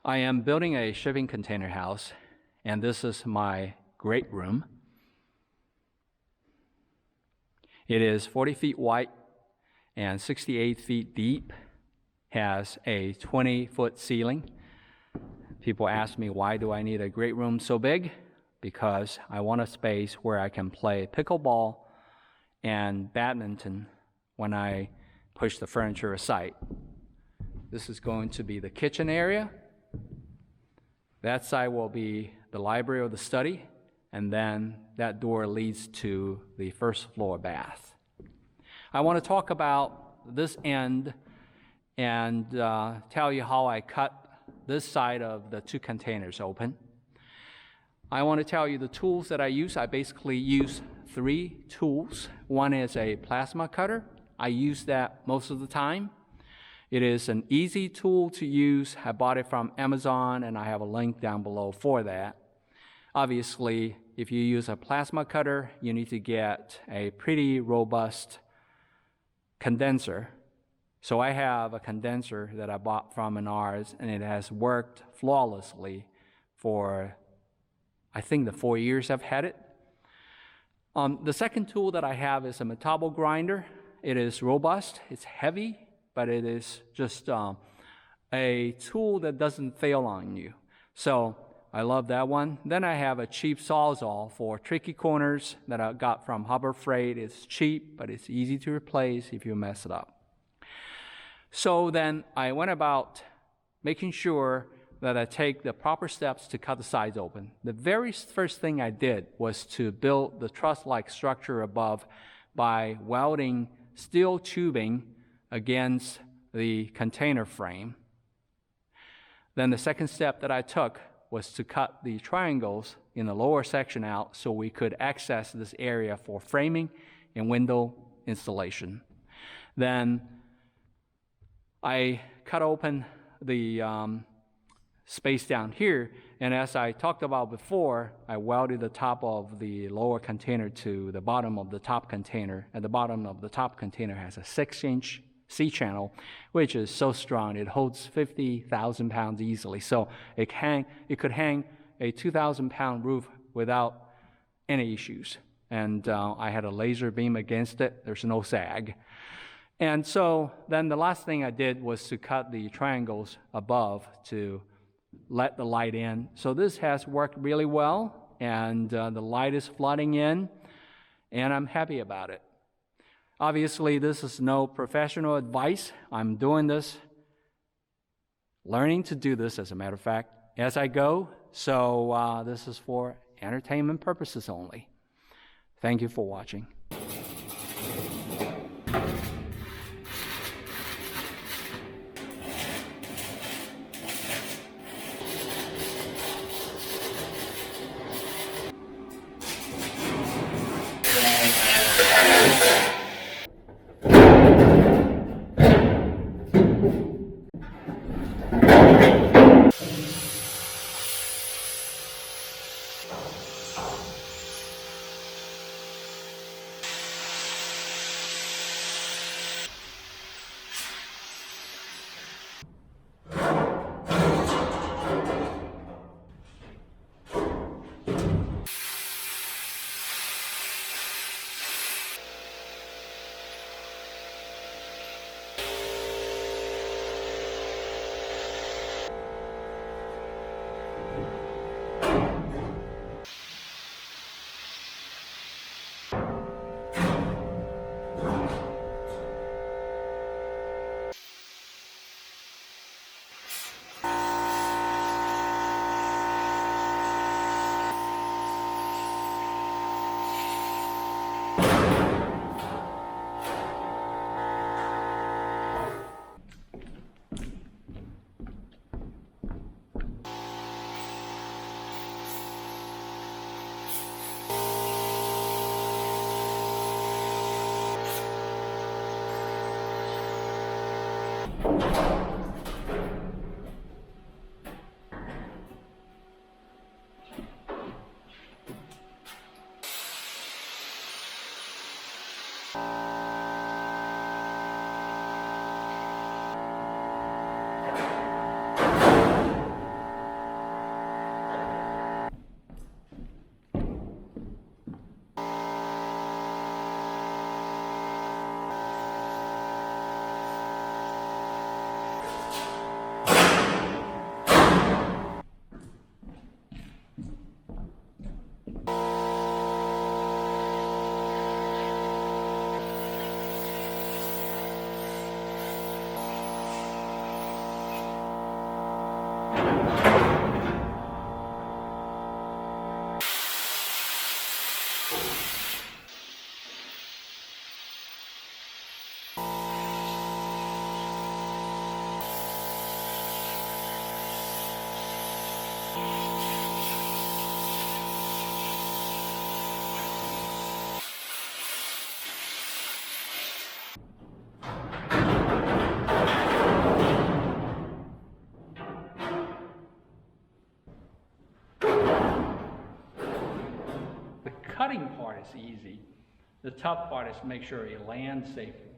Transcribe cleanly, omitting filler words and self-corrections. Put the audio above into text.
I am building a shipping container house, and this is my great room. It is 40 feet wide and 68 feet deep, has a 20-foot ceiling. People ask me, why do I need a great room so big? Because I want a space where I can play pickleball and badminton when I push the furniture aside. This is going to be the kitchen area. That side will be the library or the study, and then that door leads to the first floor bath. I want to talk about this end and tell you how I cut this side of the two containers open. I want to tell you the tools that I use. I basically use 3 tools. One is a plasma cutter. I use that most of the time. It is an easy tool to use. I bought it from Amazon, and I have a link down below for that. Obviously, if you use a plasma cutter, you need to get a pretty robust condenser. So I have a condenser that I bought from Menards, and it has worked flawlessly for, I think, the 4 years I've had it. The second tool that I have is a Metabo grinder. It is robust, it's heavy, but it is just a tool that doesn't fail on you. So I love that one. Then I have a cheap sawzaw for tricky corners that I got from Harbor Freight. It's cheap, but it's easy to replace if you mess it up. So then I went about making sure that I take the proper steps to cut the sides open. The very first thing I did was to build the truss-like structure above by welding steel tubing against the container frame. Then the second step that I took was to cut the triangles in the lower section out so we could access this area for framing and window installation. Then I cut open the space down here, and as I talked about before, I welded the top of the lower container to the bottom of the top container, and the bottom of the top container has a 6-inch C-channel, which is so strong it holds 50,000 pounds easily. So it could hang a 2,000-pound roof without any issues. And I had a laser beam against it. There's no sag. And so then the last thing I did was to cut the triangles above to let the light in. So this has worked really well, and the light is flooding in, and I'm happy about it. Obviously, this is no professional advice. I'm doing this, learning to do this, as a matter of fact, as I go. So this is for entertainment purposes only. Thank you for watching. cutting part is easy. The tough part is to make sure it lands safely.